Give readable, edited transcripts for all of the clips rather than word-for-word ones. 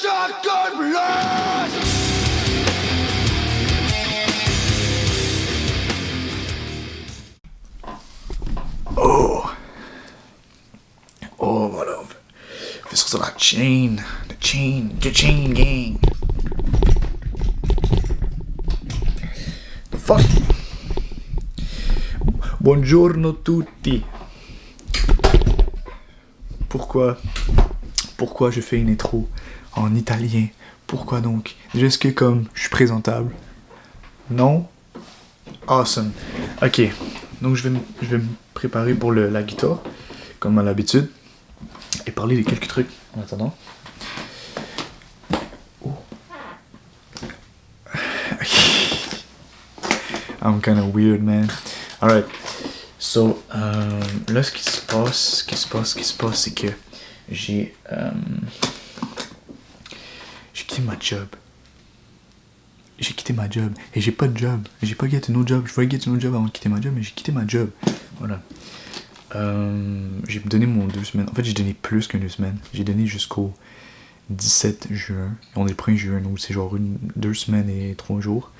shotgun blast! Oh, voilà. On fait sur la chain. The chain gang. The fuck? Buongiorno tutti. Pourquoi je fais une intro en italien? Pourquoi donc? Juste que comme je suis présentable. Non? Awesome. Ok. Donc je vais me préparer pour la guitare, comme à l'habitude, et parler de quelques trucs en attendant. Oh. I'm kind of weird, man. Alright. So, là, ce qui se passe, c'est que j'ai quitté ma job. Et j'ai pas de job. J'ai pas get no job. Je voulais get no job avant de quitter ma job, mais j'ai quitté ma job. Voilà. J'ai donné mon 2 semaines. En fait, j'ai donné plus que 2 semaines. J'ai donné jusqu'au 17 juin. On est le 1er juin, donc c'est genre 2 semaines et 3 jours.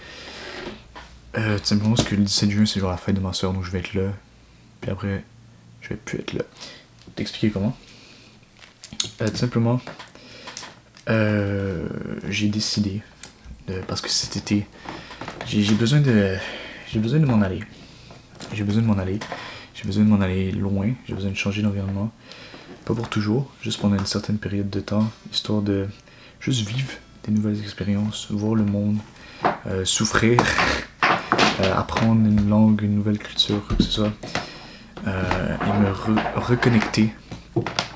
Tout simplement parce que le 17 juin, c'est genre la fête de ma soeur, donc je vais être là. Puis après, je vais plus être là. T'expliquer comment? Tout simplement, j'ai décidé, parce que cet été, j'ai besoin de m'en aller. J'ai besoin de m'en aller loin. J'ai besoin de changer d'environnement. Pas pour toujours, juste pendant une certaine période de temps, histoire de juste vivre des nouvelles expériences, voir le monde, souffrir, apprendre une langue, une nouvelle culture, quoi que ce soit, et me reconnecter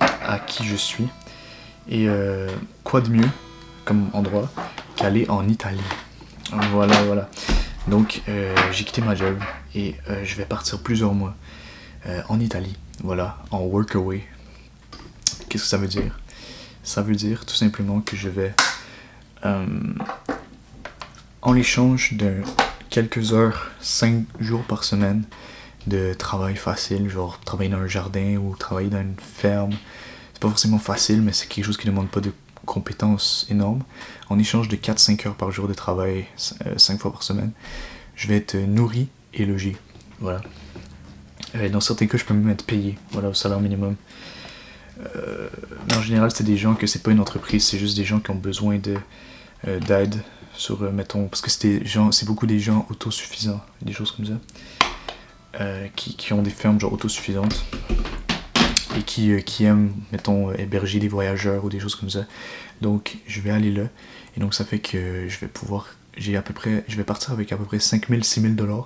à qui je suis. Et quoi de mieux comme endroit qu'aller en Italie. Voilà. Donc j'ai quitté ma job et je vais partir plusieurs mois en Italie. Voilà, en workaway. Qu'est-ce que ça veut dire? Ça veut dire tout simplement que je vais en échange de quelques heures, 5 jours par semaine de travail facile, genre travailler dans un jardin ou travailler dans une ferme. C'est pas forcément facile, mais c'est quelque chose qui demande pas de compétences énormes. En échange de 4-5 heures par jour de travail, 5 fois par semaine, je vais être nourri et logé. Voilà. Dans certains cas, je peux même être payé, voilà, au salaire minimum. Mais en général, c'est des gens que c'est pas une entreprise, c'est juste des gens qui ont besoin d'aide sur, mettons, parce que c'est beaucoup des gens autosuffisants, des choses comme ça, qui ont des fermes genre autosuffisantes et qui aiment, mettons, héberger des voyageurs ou des choses comme ça. Donc, je vais aller là, et donc ça fait que je vais partir avec à peu près 5 000-6 000 $,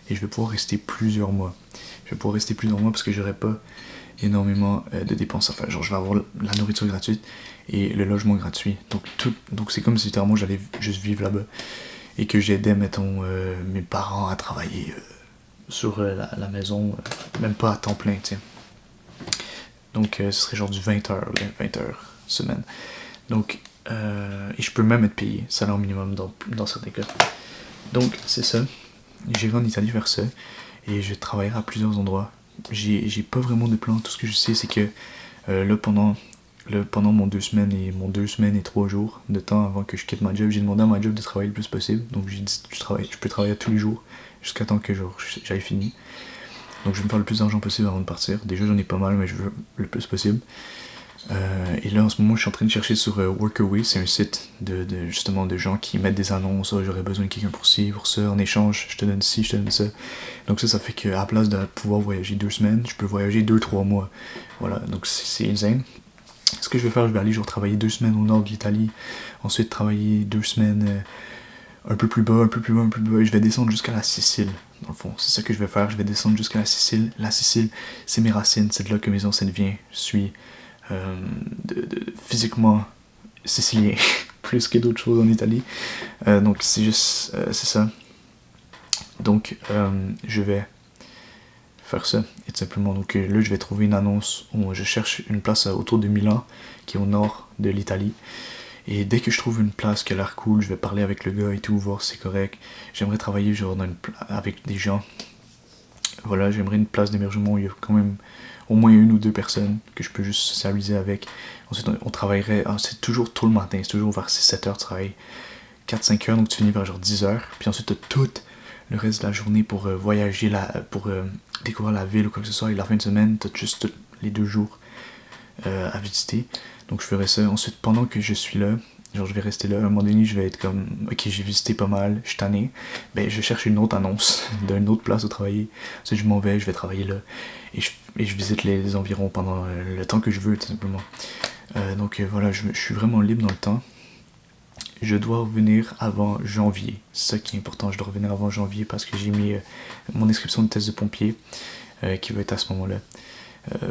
et je vais pouvoir rester plusieurs mois. Parce que j'aurai pas énormément de dépenses à faire. Genre, je vais avoir la nourriture gratuite et le logement gratuit. Donc c'est comme si littéralement j'allais juste vivre là-bas et que j'aidais, mettons, mes parents à travailler sur la maison, même pas à temps plein, tu sais. Donc ce serait genre du 20 heures semaine. Donc, et je peux même être payé, salaire minimum dans certains cas. Donc c'est ça. J'irai en Italie faire ça et je travaillerai à plusieurs endroits. J'ai pas vraiment de plan. Tout ce que je sais, c'est que là, pendant mon 2 semaines et 3 jours de temps avant que je quitte ma job, j'ai demandé à ma job de travailler le plus possible. Donc j'ai dit je peux travailler tous les jours jusqu'à temps que j'aille fini. Donc je vais me faire le plus d'argent possible avant de partir. Déjà j'en ai pas mal, mais je veux le plus possible. Et là en ce moment je suis en train de chercher sur Workaway, c'est un site justement de gens qui mettent des annonces, j'aurais besoin de quelqu'un pour ci, pour ça, en échange je te donne ci, je te donne ça. Donc ça fait qu'à la place de pouvoir voyager 2 semaines, je peux voyager 2-3 mois. Voilà, donc c'est insane. Ce que je vais faire, je vais aller genre travailler 2 semaines au nord de l'Italie, ensuite travailler 2 semaines un peu plus bas, et je vais descendre jusqu'à la Sicile. Dans le fond, c'est ça que je vais faire, je vais descendre jusqu'à la Sicile. La Sicile, c'est mes racines, c'est de là que mes ancêtres viennent. Je suis physiquement sicilien, plus que d'autres choses en Italie. Donc c'est juste, c'est ça. Donc je vais faire ça, et tout simplement. Donc là, je vais trouver une annonce où je cherche une place autour de Milan, qui est au nord de l'Italie. Et dès que je trouve une place qui a l'air cool, je vais parler avec le gars et tout, voir si c'est correct. J'aimerais travailler genre avec des gens. Voilà, j'aimerais une place d'hébergement où il y a quand même au moins 1 ou 2 personnes que je peux juste socialiser avec. Ensuite, on travaillerait, c'est toujours tôt le matin, c'est toujours vers 6-7 heures, tu travailles 4-5 heures, donc tu finis vers genre 10 heures. Puis ensuite, t'as tout le reste de la journée pour voyager, pour découvrir la ville ou quoi que ce soit. Et la fin de semaine, t'as juste les 2 jours à visiter. Donc je ferai ça. Ensuite, pendant que je suis là, genre je vais rester là, à un moment donné, je vais être comme, ok, j'ai visité pas mal, je suis tanné, ben je cherche une autre annonce d'une autre place où travailler. Ensuite, je m'en vais, je vais travailler là. Et je visite les environs pendant le temps que je veux, tout simplement. Donc voilà, je suis vraiment libre dans le temps. Je dois revenir avant janvier. C'est ça qui est important, je dois revenir avant janvier parce que j'ai mis mon inscription de test de pompier qui va être à ce moment-là.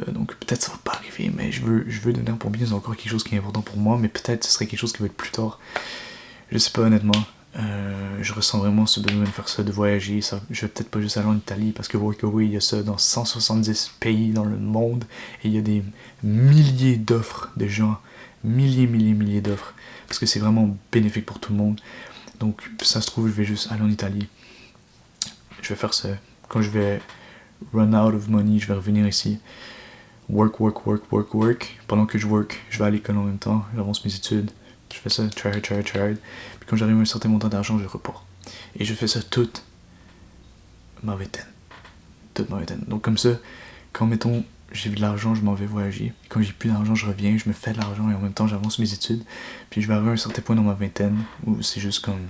Donc peut-être ça va pas arriver, mais je veux donner un pompier, c'est encore quelque chose qui est important pour moi, mais peut-être ce serait quelque chose qui va être plus tard. Je sais pas honnêtement. Je ressens vraiment ce besoin de faire ça, de voyager. Ça, je vais peut-être pas juste aller en Italie parce que Workaway, il y a ça dans 170 pays dans le monde et il y a des milliers d'offres de gens, milliers d'offres parce que c'est vraiment bénéfique pour tout le monde. Donc ça se trouve, je vais juste aller en Italie. Je vais faire ça. Quand je vais run out of money, je vais revenir ici. Work. Pendant que je work, je vais à l'école en même temps, j'avance mes études. Je fais ça, try hard. Puis quand j'arrive à un certain montant d'argent, je repars. Et je fais ça toute ma vingtaine. Donc comme ça, quand mettons j'ai de l'argent, je m'en vais voyager. Et quand j'ai plus d'argent, je reviens, je me fais de l'argent et en même temps j'avance mes études. Puis je vais arriver à un certain point dans ma vingtaine où c'est juste comme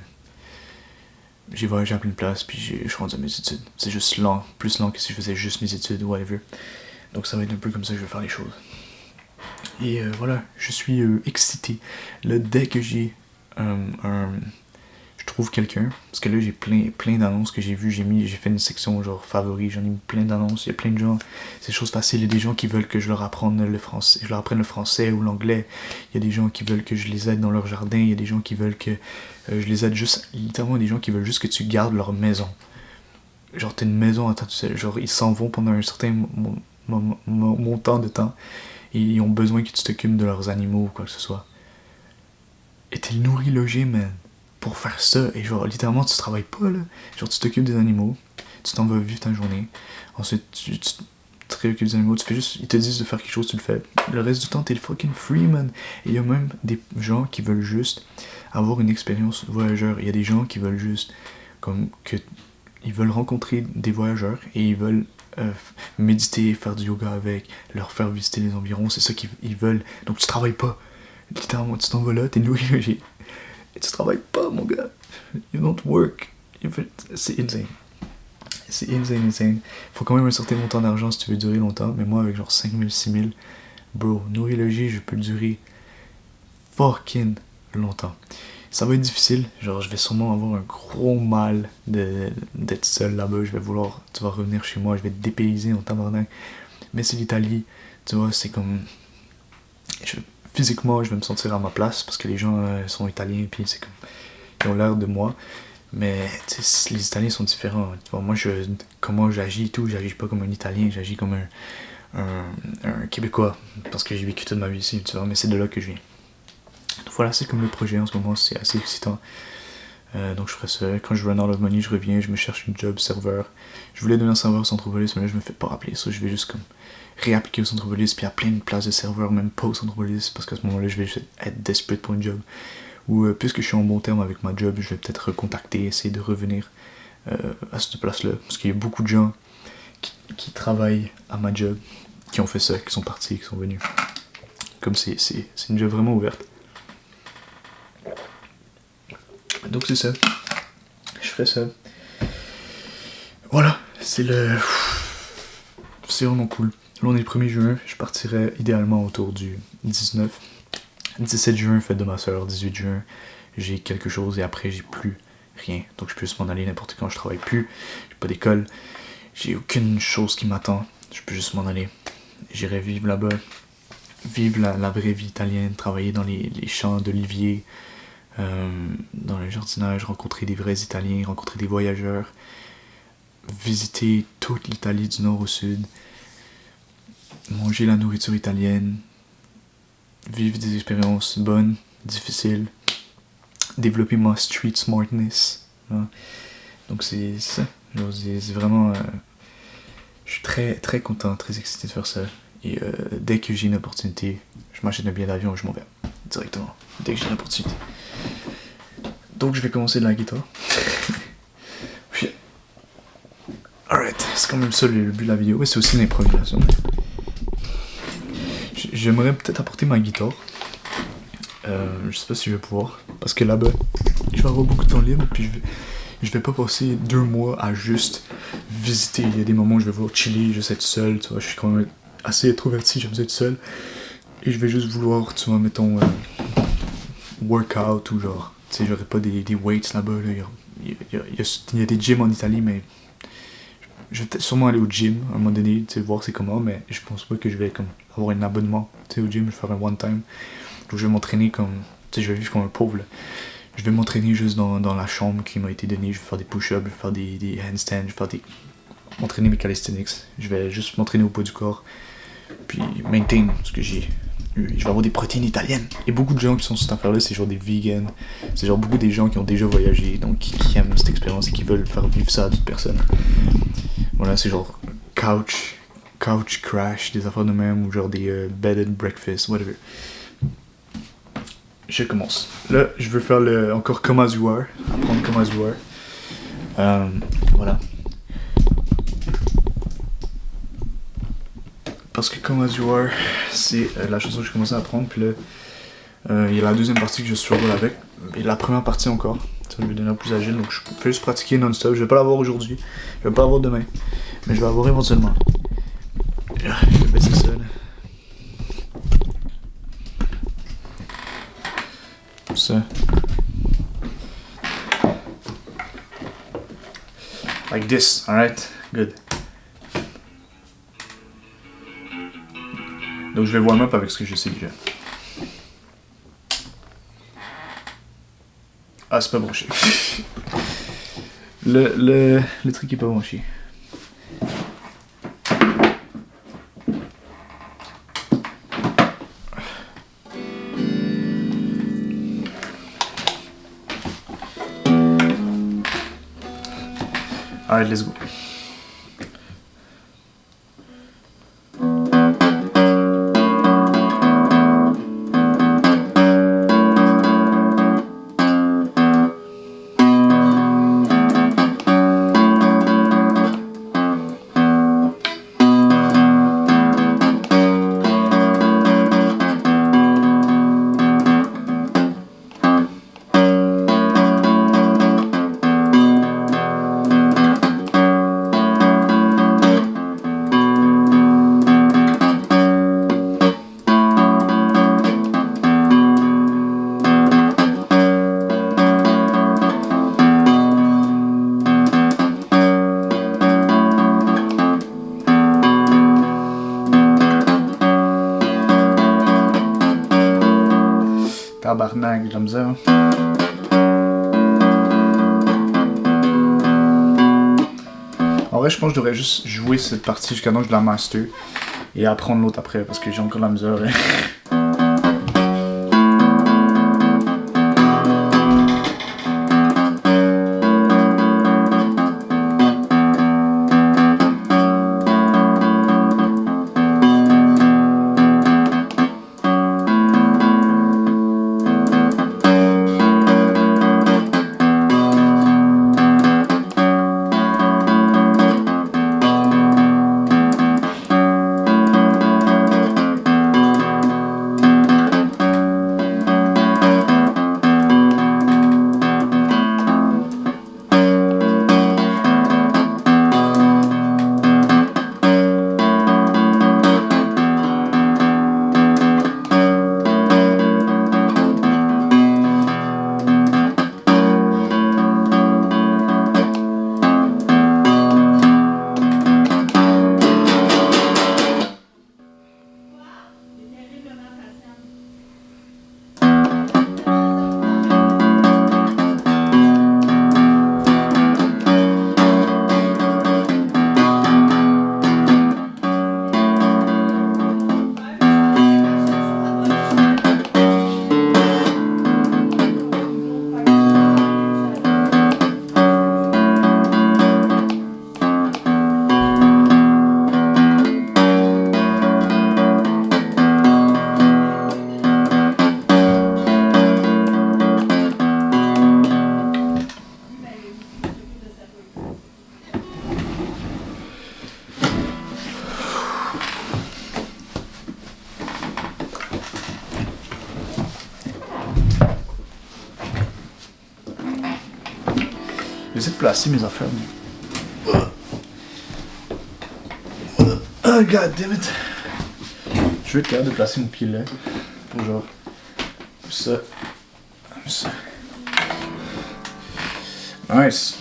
j'ai voyagé à plein de places puis je suis rendu à mes études. C'est juste lent, plus lent que si je faisais juste mes études ou whatever. Donc ça va être un peu comme ça que je vais faire les choses. Et voilà, je suis excité. Là, dès que j'ai je trouve quelqu'un, parce que là j'ai plein d'annonces que j'ai vues, j'ai fait une section genre favoris, j'en ai mis plein d'annonces, il y a plein de gens, c'est des choses faciles, il y a des gens qui veulent que je leur apprenne le français ou l'anglais, il y a des gens qui veulent que je les aide dans leur jardin, il y a des gens qui veulent que je les aide juste, littéralement des gens qui veulent juste que tu gardes leur maison. Genre t'as une maison à toi tout seul, genre ils s'en vont pendant un certain montant de temps, et ils ont besoin que tu t'occupes de leurs animaux ou quoi que ce soit. Et t'es nourri, logé, man. Pour faire ça, et genre littéralement tu travailles pas là, genre tu t'occupes des animaux, tu t'en vas vivre ta journée, ensuite tu te préoccupes des animaux, tu fais juste, ils te disent de faire quelque chose, tu le fais, le reste du temps t'es le fucking free man. Et il y a même des gens qui veulent juste avoir une expérience voyageur, il y a des gens qui veulent juste comme que ils veulent rencontrer des voyageurs et ils veulent méditer, faire du yoga avec, leur faire visiter les environs, c'est ça qu'ils veulent. Donc tu travailles pas, littéralement tu t'en vas là, t'es nourri, logé. Et tu travailles pas, mon gars. You don't work. C'est insane. C'est insane. Faut quand même un certain montant d'argent si tu veux durer longtemps. Mais moi, avec genre 5 000, 6 000, bro, nourrir logis, je peux le durer fucking longtemps. Ça va être difficile. Genre, je vais sûrement avoir un gros mal d'être seul là-bas. Tu vas revenir chez moi, je vais te dépayser en tabarnak. Mais c'est l'Italie, tu vois, c'est comme... Physiquement, je vais me sentir à ma place parce que les gens sont italiens puis c'est comme ils ont l'air de moi. Mais les Italiens sont différents. Tu vois, moi, comment j'agis et tout, j'agis pas comme un Italien, j'agis comme un Québécois parce que j'ai vécu toute ma vie ici, tu vois. Mais c'est de là que je viens. Donc voilà, c'est comme le projet en ce moment, c'est assez excitant. Donc je ferai ça. Quand je run out of money, je reviens, je me cherche une job serveur. Je voulais devenir serveur au Centropolis, mais là je me fais pas rappeler ça. Je vais juste comme réappliquer au Centropolis, puis il y a plein de places de serveur, même pas au Centropolis, parce qu'à ce moment-là, je vais être desperate pour une job. Ou puisque je suis en bon terme avec ma job, je vais peut-être recontacter, essayer de revenir à cette place-là. Parce qu'il y a beaucoup de gens qui travaillent à ma job, qui ont fait ça, qui sont partis, qui sont venus. Comme c'est une job vraiment ouverte. Donc c'est ça. Je ferai ça. Voilà, c'est vraiment cool. Là on est le 1er juin, je partirai idéalement autour du 19. 17 juin, fête de ma soeur, 18 juin, j'ai quelque chose et après j'ai plus rien. Donc je peux juste m'en aller n'importe quand, je travaille plus, j'ai pas d'école, j'ai aucune chose qui m'attend, je peux juste m'en aller. J'irai vivre là-bas, vivre la vraie vie italienne, travailler dans les champs d'oliviers, dans le jardinage, rencontrer des vrais Italiens, rencontrer des voyageurs, visiter toute l'Italie du nord au sud, manger la nourriture italienne, vivre des expériences bonnes, difficiles, développer ma street smartness. Hein. Donc c'est ça, c'est vraiment Je suis très très content, très excité de faire ça. Et dès que j'ai une opportunité, je m'achète un billet d'avion et je m'en vais directement. Dès que j'ai une opportunité. Donc je vais commencer de la guitare. Puis, alright, c'est quand même ça le but de la vidéo. Et c'est aussi une improvisation. J'aimerais peut-être apporter ma guitare. Je sais pas si je vais pouvoir. Parce que là-bas, je vais avoir beaucoup de temps libre. Puis je vais pas passer 2 mois à juste visiter. Il y a des moments où je vais vouloir chiller, juste être seul. Tu vois, je suis quand même assez introverti, j'aime ça être seul. Et je vais juste vouloir, tu vois, mettons, workout ou genre. Tu sais, j'aurais pas des weights là-bas. Là. Il y a des gyms en Italie, mais je vais peut-être sûrement aller au gym à un moment donné, tu sais, voir c'est comment, mais je pense pas que je vais comme avoir un abonnement, tu sais, au gym, je vais faire un one time. Donc je vais m'entraîner comme, tu sais, je vais vivre comme un pauvre. Là. Je vais m'entraîner juste dans la chambre qui m'a été donnée, je vais faire des push-ups, je vais faire des handstands, je vais faire m'entraîner mes calisthenics. Je vais juste m'entraîner au poids du corps, puis maintain ce que j'ai. Je vais avoir des protéines italiennes. Et beaucoup de gens qui sont sur cette affaire-là, c'est genre des vegans. C'est genre beaucoup des gens qui ont déjà voyagé, donc qui aiment cette expérience et qui veulent faire vivre ça à d'autres personnes. Voilà, c'est genre couch crash, des affaires de même, ou genre des bed and breakfast, whatever. Je commence. Là, je veux faire encore Come As You Are, apprendre Come As You Are. Voilà. Parce que Come As You Are, c'est la chanson que j'ai commencé à apprendre, puis là, il y a la deuxième partie que je struggle avec, et la première partie encore. Ça va me donner plus agile, donc je fais juste pratiquer non-stop. Je vais pas l'avoir aujourd'hui, je vais pas l'avoir demain, mais je vais l'avoir éventuellement. Je vais baisser ça là. Ça. Like this, alright? Good. Donc je vais warm up avec ce que je sais déjà. Ah, c'est pas branché. le truc est pas branché. Alright, let's go. Tabarnak, j'aime ça. En vrai, je pense que je devrais juste jouer cette partie jusqu'à temps que je la master et apprendre l'autre après parce que j'ai encore de la misère. essayer de placer mes affaires. Oh god damn it. Je vais être capable de placer mon pied là. Pour genre. Ça. Ça. Nice.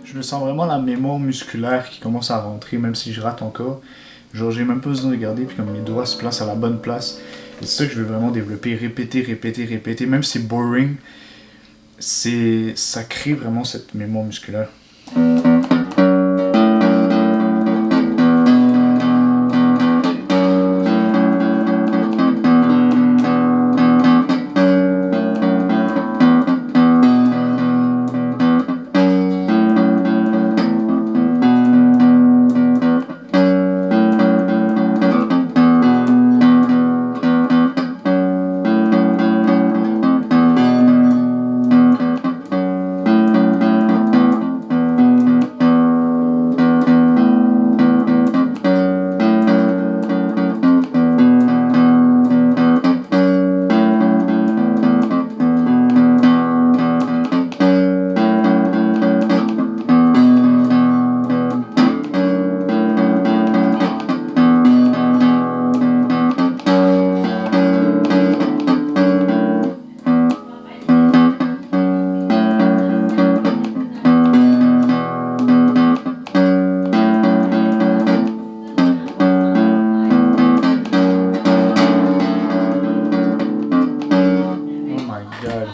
Je sens vraiment la mémoire musculaire qui commence à rentrer, même si je rate encore. Genre, j'ai même pas besoin de regarder, puis comme mes doigts se placent à la bonne place. Et c'est ça que je veux vraiment développer, répéter, répéter, répéter. Même si c'est boring, ça crée vraiment cette mémoire musculaire.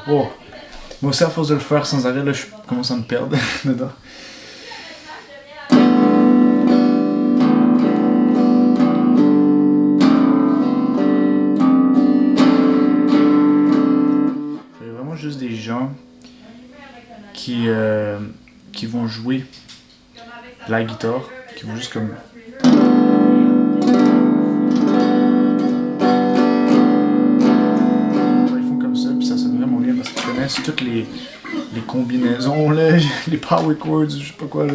Oh. Moi aussi, à force de le faire sans arrêt, là, je commence à me perdre dedans. Il y a vraiment juste des gens qui vont jouer de la guitare, qui vont juste comme... toutes les combinaisons, là, les power chords, je sais pas quoi, là,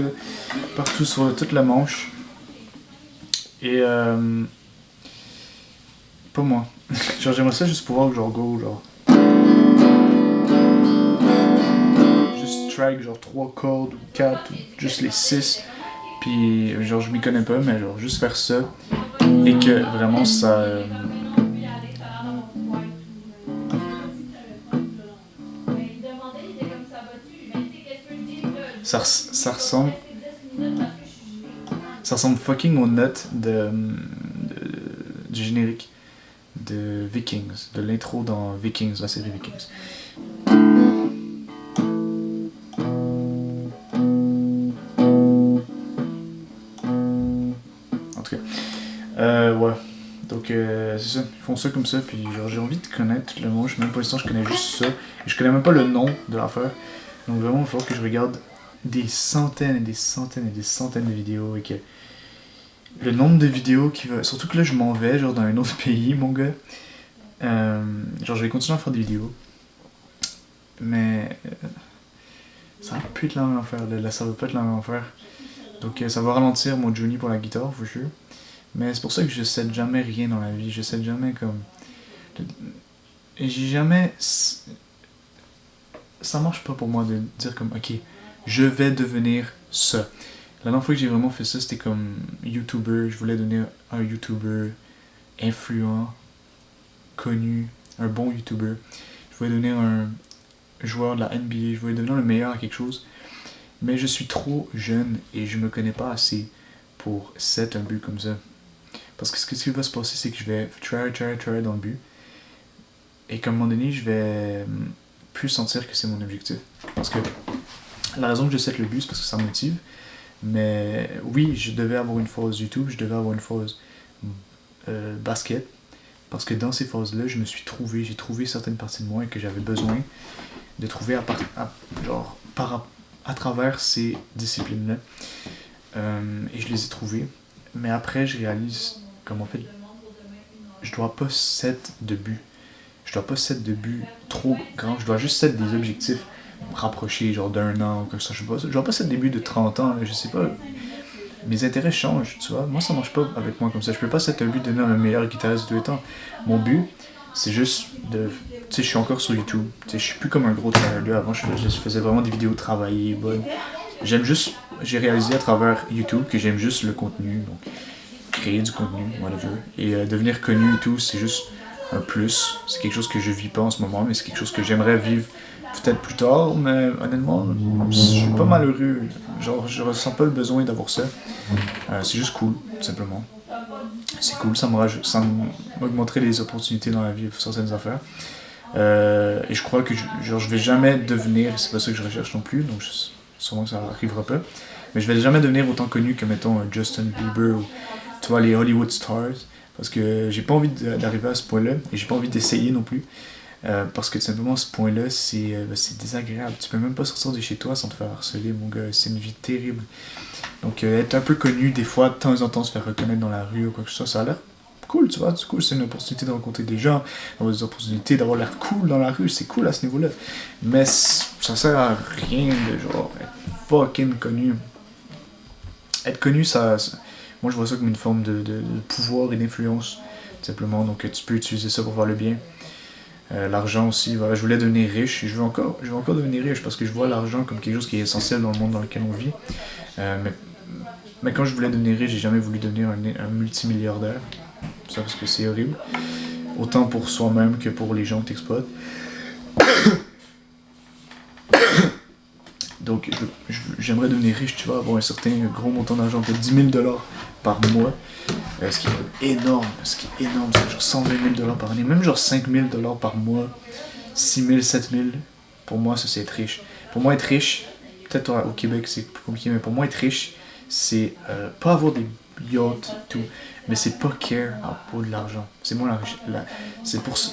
partout sur toute la manche. Et pas moi. Genre j'aimerais ça juste pouvoir genre go, genre juste track genre 3 cordes ou 4 ou juste les 6. Puis genre je m'y connais pas, mais genre juste faire ça et que vraiment ça ça ressemble fucking aux notes du générique de Vikings, de l'intro dans Vikings, la série Vikings. En tout cas, ouais. Donc c'est ça, ils font ça comme ça, puis genre j'ai envie de connaître le mot, je sais même pas l'instant, je connais juste ça. Je connais même pas le nom de l'affaire. Donc vraiment, il faut que je regarde des centaines et des centaines et des centaines de vidéos et que le nombre de vidéos qui va... Surtout que là, je m'en vais, genre, dans un autre pays, mon gars. Genre, je vais continuer à faire des vidéos. Mais... ça va plus être la même affaire, là, ça va pas être la même affaire. Donc, ça va ralentir mon journey pour la guitare, for sure. Mais c'est pour ça que je cède jamais rien dans la vie. Je cède jamais comme... Et j'ai jamais... Ça marche pas pour moi de dire comme, ok, je vais devenir ça. La dernière fois que j'ai vraiment fait ça, c'était comme YouTuber. Je voulais devenir un YouTuber influent, connu, un bon YouTuber. Je voulais devenir un joueur de la NBA. Je voulais devenir le meilleur à quelque chose. Mais je suis trop jeune et je me connais pas assez pour set un but comme ça. Parce que ce qui va se passer, c'est que je vais try dans le but. Et qu'à un moment donné, je vais plus sentir que c'est mon objectif. Parce que la raison que je set le but, c'est parce que ça me motive. Mais oui, je devais avoir une phase YouTube, je devais avoir une phase basket. Parce que dans ces phases-là, j'ai trouvé certaines parties de moi et que j'avais besoin de trouver à travers ces disciplines-là. Et je les ai trouvées. Mais après, je réalise comme en fait, je dois pas set de but. Je dois pas set de but trop grand. Je dois juste set des objectifs rapprochés, genre d'1 an ou quelque chose. Je dois pas set des buts de 30 ans, là, je sais pas. Mes intérêts changent, tu vois. Moi, ça marche pas avec moi comme ça. Je peux pas set un but de devenir le meilleur guitariste de tous les temps. Mon but, c'est juste de... Tu sais, je suis encore sur YouTube. Tu sais, je suis plus comme un gros tryharder. Avant, je faisais vraiment des vidéos travaillées, bonnes. J'ai réalisé à travers YouTube que j'aime juste le contenu. Donc, créer du contenu, whatever. Et devenir connu et tout, c'est juste un plus. C'est quelque chose que je vis pas en ce moment, mais c'est quelque chose que j'aimerais vivre peut-être plus tard, mais honnêtement, je suis pas malheureux. Genre, je ressens pas le besoin d'avoir ça. C'est juste cool, tout simplement. C'est cool, ça m'augmenterait les opportunités dans la vie pour certaines affaires. Et je crois que je vais jamais devenir, c'est pas ça que je recherche non plus, donc sûrement que ça arrivera pas, mais je vais jamais devenir autant connu que, mettons, Justin Bieber ou, tu vois, les Hollywood stars, parce que j'ai pas envie d'arriver à ce point-là, et j'ai pas envie d'essayer non plus. Parce que tout simplement, ce point-là, c'est désagréable. Tu peux même pas sortir de chez toi sans te faire harceler, mon gars. C'est une vie terrible. Donc, être un peu connu, des fois, de temps en temps, se faire reconnaître dans la rue ou quoi que ce soit, ça a l'air cool, tu vois. C'est cool, c'est une opportunité de rencontrer des gens, d'avoir des opportunités, d'avoir l'air cool dans la rue. C'est cool à ce niveau-là. Mais ça sert à rien de genre être fucking connu. Être connu, moi, je vois ça comme une forme de pouvoir et d'influence, tout simplement. Donc, tu peux utiliser ça pour faire le bien. L'argent aussi, voilà, je voulais devenir riche, je veux encore devenir riche parce que je vois l'argent comme quelque chose qui est essentiel dans le monde dans lequel on vit. Mais quand je voulais devenir riche, j'ai jamais voulu devenir un multimilliardaire. Ça parce que c'est horrible. Autant pour soi-même que pour les gens que t'exploites. Donc j'aimerais devenir riche, tu vois, avoir un certain gros montant d'argent, peut-être 10 000 $ par mois. Ce qui est énorme, c'est genre 120 000 $ par année, même genre 5 000 $ par mois, 6 000, 7 000, pour moi ça c'est être riche. Pour moi être riche, peut-être au Québec c'est plus compliqué, mais pour moi être riche, c'est pas avoir des yachts et tout, mais c'est pas care à propos de l'argent. C'est moi la richesse,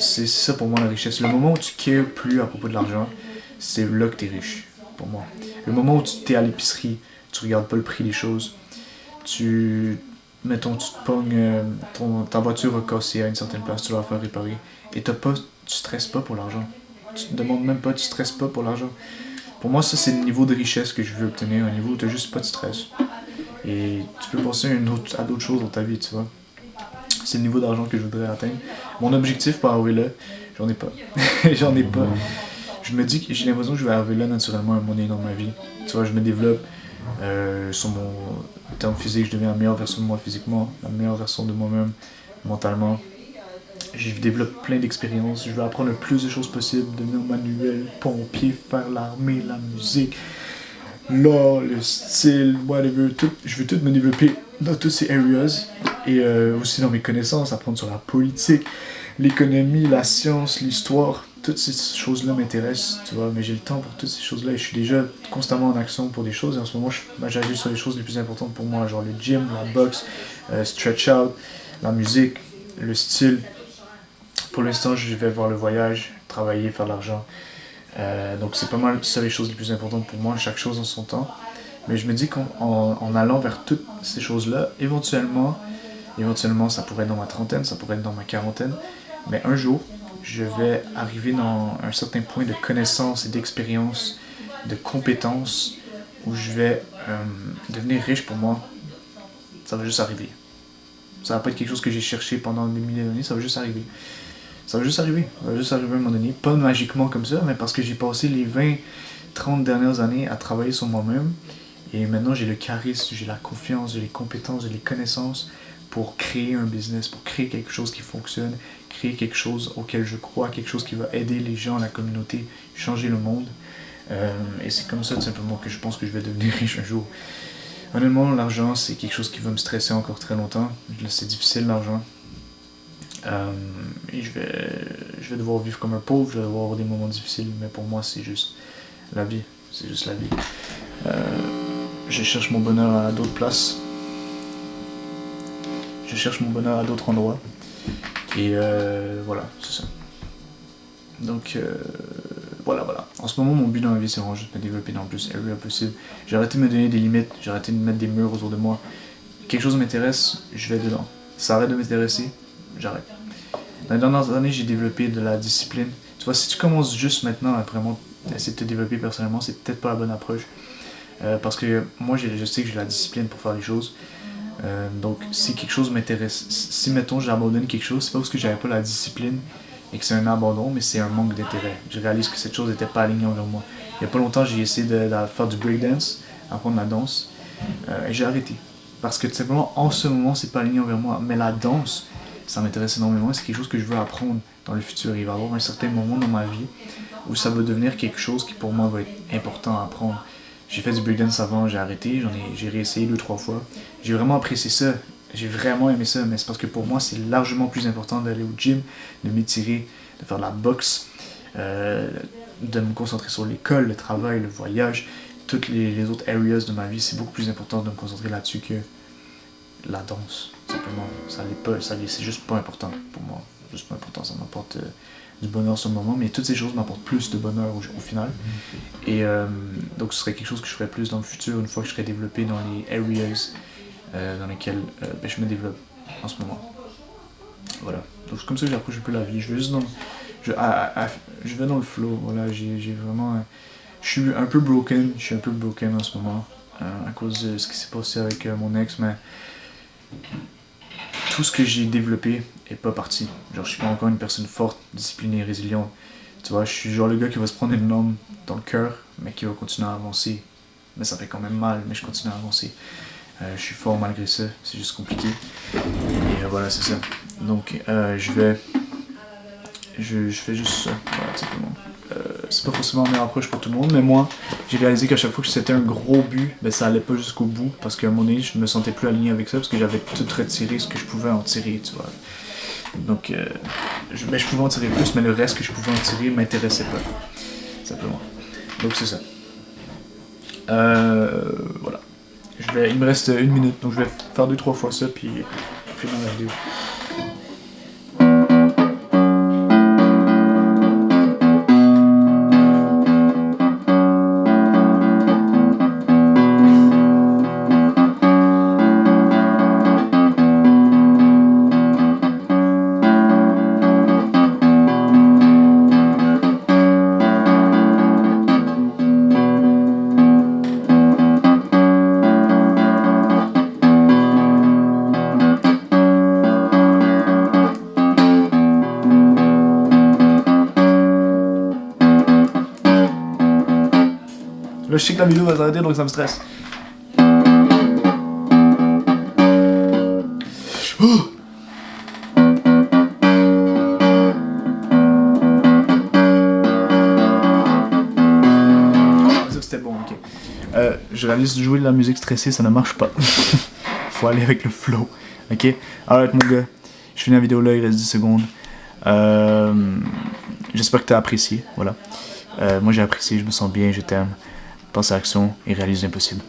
c'est ça pour moi la richesse. Le moment où tu cares plus à propos de l'argent, c'est là que t'es riche, pour moi. Le moment où tu t'es à l'épicerie, tu regardes pas le prix des choses, mettons, tu te pognes, ta voiture a cassé à une certaine place, tu dois la faire réparer. Et tu stresses pas pour l'argent. Tu te demandes même pas, tu stresses pas pour l'argent. Pour moi, ça, c'est le niveau de richesse que je veux obtenir, un niveau où tu n'as juste pas de stress. Et tu peux passer à d'autres choses dans ta vie, tu vois. C'est le niveau d'argent que je voudrais atteindre. Mon objectif pour arriver là, j'en ai pas. J'en ai pas. Je me dis que j'ai l'impression que je vais arriver là naturellement à un moment donné dans ma vie. Tu vois, je me développe sur mon terme physique, je deviens la meilleure version de moi physiquement, la meilleure version de moi-même mentalement. Je développe plein d'expériences, je veux apprendre le plus de choses possible, devenir manuel, pompier, faire l'armée, la musique, l'art, le style, whatever. Je veux tout me développer dans tous ces areas et aussi dans mes connaissances, apprendre sur la politique, l'économie, la science, l'histoire. Toutes ces choses-là m'intéressent, tu vois, mais j'ai le temps pour toutes ces choses-là et je suis déjà constamment en action pour des choses et en ce moment, j'agis sur les choses les plus importantes pour moi, genre le gym, la boxe, stretch out, la musique, le style. Pour l'instant, je vais voir le voyage, travailler, faire de l'argent. Donc c'est pas mal ça les choses les plus importantes pour moi, chaque chose en son temps. Mais je me dis qu'en allant vers toutes ces choses-là, éventuellement, ça pourrait être dans ma trentaine, ça pourrait être dans ma quarantaine, mais un jour, je vais arriver dans un certain point de connaissance et d'expérience, de compétence, où je vais devenir riche pour moi. Ça va juste arriver. Ça va pas être quelque chose que j'ai cherché pendant des milliers d'années, ça va juste arriver. Ça va juste arriver à un moment donné. Pas magiquement comme ça, mais parce que j'ai passé les 20-30 dernières années à travailler sur moi-même. Et maintenant, j'ai le charisme, j'ai la confiance, j'ai les compétences, j'ai les connaissances pour créer un business, pour créer quelque chose qui fonctionne, créer quelque chose auquel je crois, quelque chose qui va aider les gens, la communauté, changer le monde. Et c'est comme ça, tout simplement, que je pense que je vais devenir riche un jour. Honnêtement, l'argent, c'est quelque chose qui va me stresser encore très longtemps. C'est difficile, l'argent. Et je vais devoir vivre comme un pauvre, je vais devoir avoir des moments difficiles, mais pour moi, c'est juste la vie. C'est juste la vie. Je cherche mon bonheur à d'autres places. Je cherche mon bonheur à d'autres endroits. Et voilà, c'est ça. Donc, voilà. En ce moment, mon but dans la vie, c'est vraiment juste me développer dans le plus area possible. J'ai arrêté de me donner des limites, j'ai arrêté de mettre des murs autour de moi. Quelque chose m'intéresse, je vais dedans. Ça arrête de m'intéresser, j'arrête. Dans les dernières années, j'ai développé de la discipline. Tu vois, si tu commences juste maintenant à vraiment essayer de te développer personnellement, c'est peut-être pas la bonne approche. Parce que moi, je sais que j'ai la discipline pour faire les choses. Donc, si quelque chose m'intéresse, si mettons j'abandonne quelque chose, c'est pas parce que j'avais pas la discipline et que c'est un abandon, mais c'est un manque d'intérêt. Je réalise que cette chose n'était pas alignée envers moi. Il y a pas longtemps, j'ai essayé de faire du breakdance, apprendre la danse, et j'ai arrêté. Parce que tout simplement, en ce moment, c'est pas aligné envers moi. Mais la danse, ça m'intéresse énormément, c'est quelque chose que je veux apprendre dans le futur. Il va y avoir un certain moment dans ma vie où ça va devenir quelque chose qui pour moi va être important à apprendre. J'ai fait du breakdance avant, j'ai arrêté, j'ai réessayé 2-3 fois. J'ai vraiment apprécié ça, j'ai vraiment aimé ça, mais c'est parce que pour moi c'est largement plus important d'aller au gym, de m'étirer, de faire de la boxe, de me concentrer sur l'école, le travail, le voyage, toutes les autres areas de ma vie. C'est beaucoup plus important de me concentrer là-dessus que la danse, simplement. C'est juste pas important pour moi, juste pas important, ça m'apporte du bonheur sur le moment, mais toutes ces choses m'apportent plus de bonheur au final. Et donc ce serait quelque chose que je ferais plus dans le futur, une fois que je serais développé dans les areas dans lesquelles je me développe en ce moment. Voilà. Donc c'est comme ça que j'approche un peu la vie. Je vais juste je vais dans le flow. Voilà, j'ai vraiment... je suis un peu broken en ce moment à cause de ce qui s'est passé avec mon ex, mais tout ce que j'ai développé est pas parti. Genre, je suis pas encore une personne forte, disciplinée, résiliente. Tu vois, je suis genre le gars qui va se prendre une lampe dans le cœur, mais qui va continuer à avancer. Mais ça fait quand même mal, mais je continue à avancer. Je suis fort malgré ça, c'est juste compliqué. Et voilà, c'est ça. Donc, je fais juste ça, voilà, tout simplement. C'est pas forcément la meilleure approche pour tout le monde, mais moi, j'ai réalisé qu'à chaque fois que c'était un gros but, ben ça allait pas jusqu'au bout, parce qu'à un moment donné, je me sentais plus aligné avec ça, parce que j'avais tout retiré ce que je pouvais en tirer, tu vois. Donc, je pouvais en tirer plus, mais le reste que je pouvais en tirer m'intéressait pas, simplement. Donc c'est ça. Voilà. Il me reste 1 minute, donc je vais faire 2-3 fois ça, puis finir la vidéo. Là, je sais que la vidéo va s'arrêter, donc ça me stresse. Oh! C'était bon, ok. Je réalise de jouer de la musique stressée, ça ne marche pas. Faut aller avec le flow. Ok? Alright, mon gars. Je finis la vidéo là, il reste 10 secondes. J'espère que t'as apprécié. Voilà. Moi, j'ai apprécié, je me sens bien, je t'aime. Pense à l'action et réalise l'impossible.